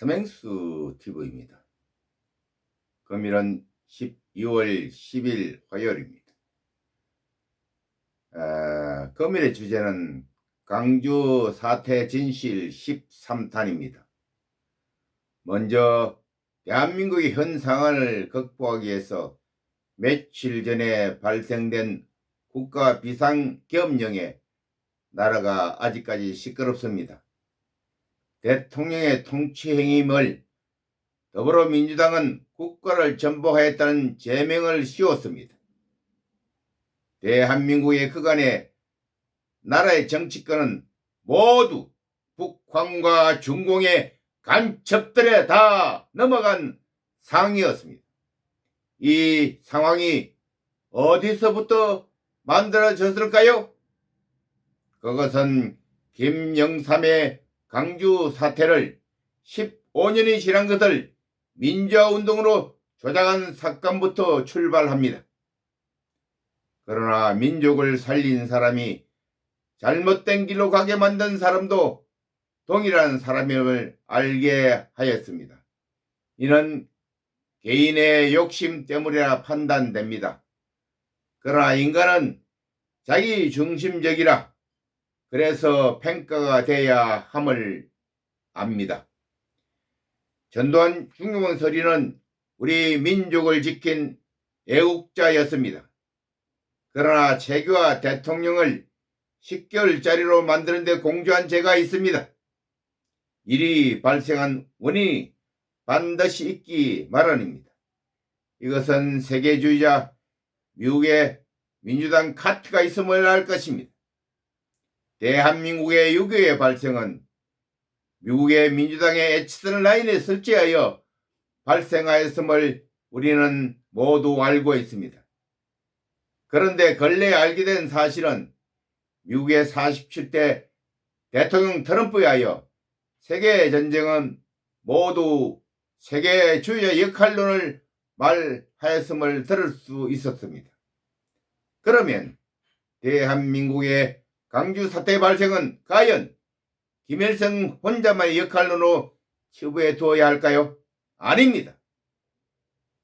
서맹수 TV입니다. 금일은 12월 10일 화요일입니다. 금일의 주제는 광주 사태 진실 13탄입니다. 먼저 대한민국의 현 상황을 극복하기 위해서 며칠 전에 발생된 국가 비상계엄령에 나라가 아직까지 시끄럽습니다. 대통령의 통치행위물 더불어민주당은 국가를 전복하였다는 제명을 씌웠습니다. 대한민국의 그간의 나라의 정치권은 모두 북한과 중공의 간첩들에 다 넘어간 상황이었습니다. 이 상황이 어디서부터 만들어졌을까요? 그것은 김영삼의 광주 사태를 15년이 지난 것을 민주화운동으로 조작한 사건부터 출발합니다. 그러나 민족을 살린 사람이 잘못된 길로 가게 만든 사람도 동일한 사람임을 알게 하였습니다. 이는 개인의 욕심 때문이라 판단됩니다. 그러나 인간은 자기 중심적이라 그래서 평가가 돼야 함을 압니다. 전두환 중공원 서리는 우리 민족을 지킨 애국자였습니다. 그러나 재규와 대통령을 10개월짜리로 만드는 데 공조한 죄가 있습니다. 일이 발생한 원인이 반드시 있기 마련입니다. 이것은 세계주의자 미국의 민주당 카트가 있음을 알 것입니다. 대한민국의 유교의 발생은 미국의 민주당의 에치슨 라인에 설치하여 발생하였음을 우리는 모두 알고 있습니다. 그런데 근래 알게 된 사실은 미국의 47대 대통령 트럼프에 하여 세계전쟁은 모두 세계주의의 역할론을 말하였음을 들을 수 있었습니다. 그러면 대한민국의 광주 사태 발생은 과연 김일성 혼자만의 역할론으로 치부해 두어야 할까요? 아닙니다.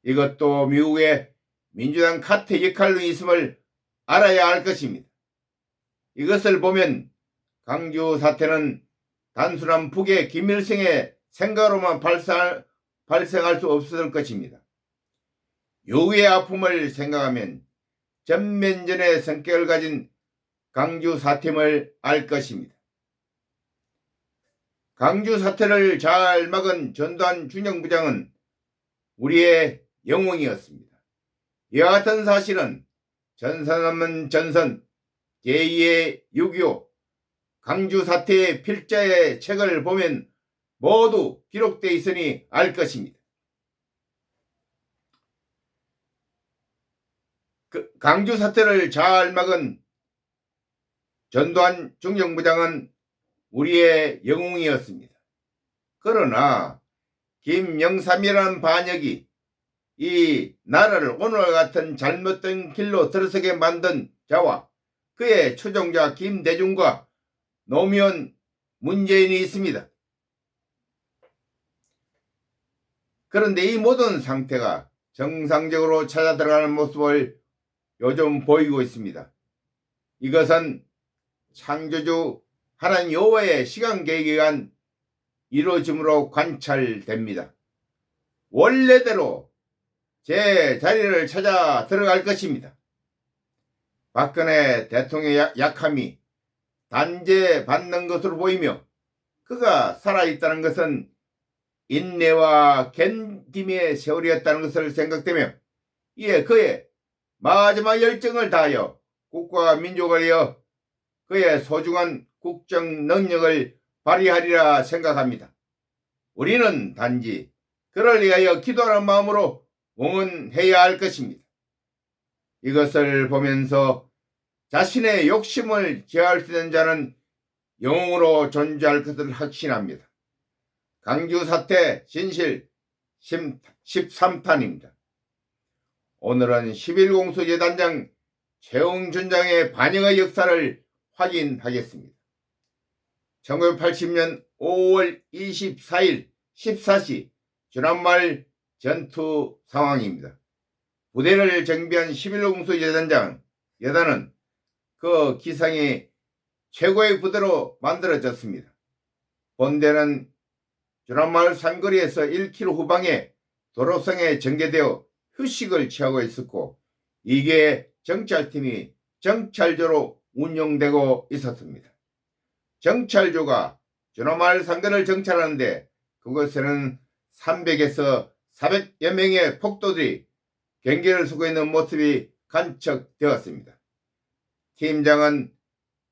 이것도 미국의 민주당 카트 역할론이 있음을 알아야 할 것입니다. 이것을 보면 광주 사태는 단순한 북의 김일성의 생각으로만 발생할 수 없을 것입니다. 요구의 아픔을 생각하면 전면전의 성격을 가진 광주 사태임을 알 것입니다. 광주 사태를 잘 막은 전두환 중령부장은 우리의 영웅이었습니다. 이와 같은 사실은 전선 없는 전선, 제2의 6.25, 광주 사태의 필자의 책을 보면 모두 기록되어 있으니 알 것입니다. 광주 사태를 잘 막은 전두환 중령부장은 우리의 영웅이었습니다. 그러나 김영삼이라는 반역이 이 나라를 오늘과 같은 잘못된 길로 들어서게 만든 자와 그의 추종자 김대중과 노무현, 문재인이 있습니다. 그런데 이 모든 상태가 정상적으로 찾아 들어가는 모습을 요즘 보이고 있습니다. 이것은 창조주 하나님 여호와의 시간 계획에 의한 이루어짐으로 관찰됩니다. 원래대로 제 자리를 찾아 들어갈 것입니다. 박근혜 대통령의 약함이 단죄받는 것으로 보이며 그가 살아있다는 것은 인내와 견딤의 세월이었다는 것을 생각되며 이에 그의 마지막 열정을 다하여 국가와 민족을 위하여 그의 소중한 국정 능력을 발휘하리라 생각합니다. 우리는 단지 그를 위하여 기도하는 마음으로 응원해야 할 것입니다. 이것을 보면서 자신의 욕심을 제어할 수 있는 자는 영웅으로 존재할 것을 확신합니다. 광주 사태 진실 13탄입니다. 오늘은 11공수재단장 최웅준 장의 반역의 역사를 확인하겠습니다. 1980년 5월 24일 14시 주남말 전투 상황입니다. 부대를 정비한 11공수 여단은 그 기상이 최고의 부대로 만들어졌습니다. 본대는 주남마을 산거리에서 1km 후방에 도로상에 전개되어 휴식을 취하고 있었고, 이게 정찰팀이 정찰조로 운용되고 있었습니다. 정찰조가 주남마을 산거리를 정찰하는데 그곳에는 300에서 400여 명의 폭도들이 경계를 서고 있는 모습이 관측되었습니다. 팀장은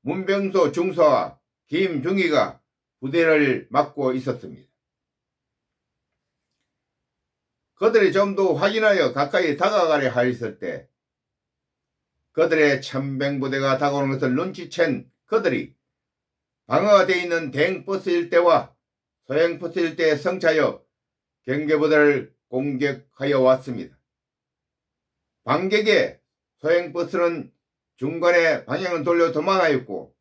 문병소 중사와 김중희가 부대를 맡고 있었습니다. 그들이 좀 더 확인하여 가까이 다가가려 하였을 때 그들의 천병부대가 다가오는 것을 눈치챈 그들이 방어가 되어 있는 대행버스 일대와 소행버스 일대에 성차하여 경계부대를 공격하여 왔습니다. 반격에 소행버스는 중간에 방향을 돌려 도망하였고,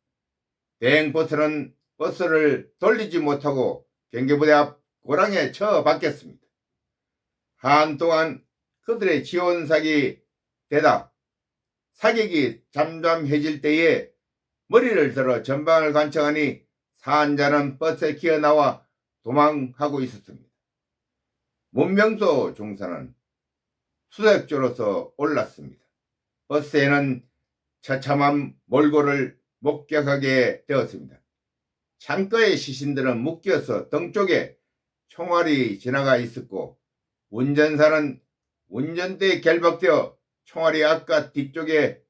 대행버스는 버스를 돌리지 못하고 경계부대 앞 고랑에 처박혔습니다. 한동안 그들의 지원사격이 되다 사격이 잠잠해질 때에 머리를 들어 전방을 관측하니 산자는 버스에 기어나와 도망하고 있었습니다. 문명소 중사는 수색조로서 올랐습니다. 버스에는 처참한 몰골을 목격하게 되었습니다. 창가의 시신들은 묶여서 등 쪽에 총알이 지나가 있었고, 운전사는 운전대에 결박되어 총알이 앞과 뒤쪽에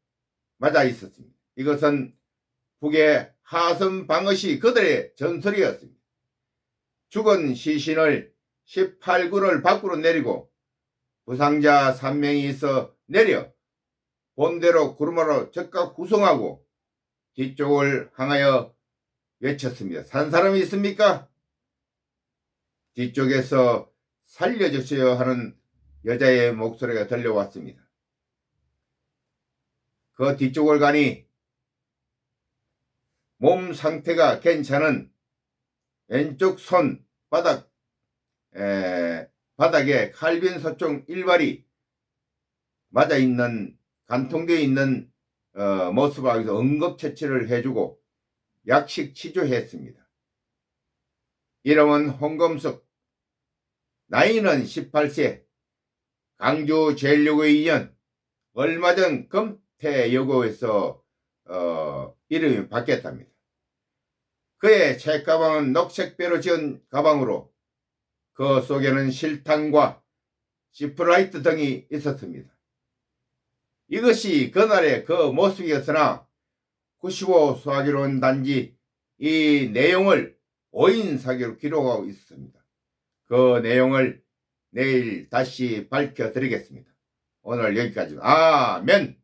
맞아 있었습니다. 이것은 북의 하선 방어 시 그들의 전설이었습니다. 죽은 시신을 18구를 밖으로 내리고 부상자 3명이 있어 내려 본대로 구름으로 적각 후송하고 뒤쪽을 향하여 외쳤습니다. 산 사람이 있습니까? 뒤쪽에서 살려주세요 하는 여자의 목소리가 들려왔습니다. 그 뒤쪽을 가니 몸 상태가 괜찮은 왼쪽 손 바닥에 칼빈 소총 1발이 맞아 있는, 간통되어 있는 모습을 하면서 응급처치를 해주고 약식 치료했습니다. 이름은 홍검숙, 나이는 18세, 강주제일여고에 2년, 얼마 전 금태여고에서 이름이 바뀌었답니다. 그의 책가방은 녹색배로 지은 가방으로 그 속에는 실탄과 지프라이트 등이 있었습니다. 이것이 그날의 그 모습이었으나 95 수화기로는 단지 이 내용을 5인 사기로 기록하고 있습니다. 그 내용을 내일 다시 밝혀드리겠습니다. 오늘 여기까지. 아멘.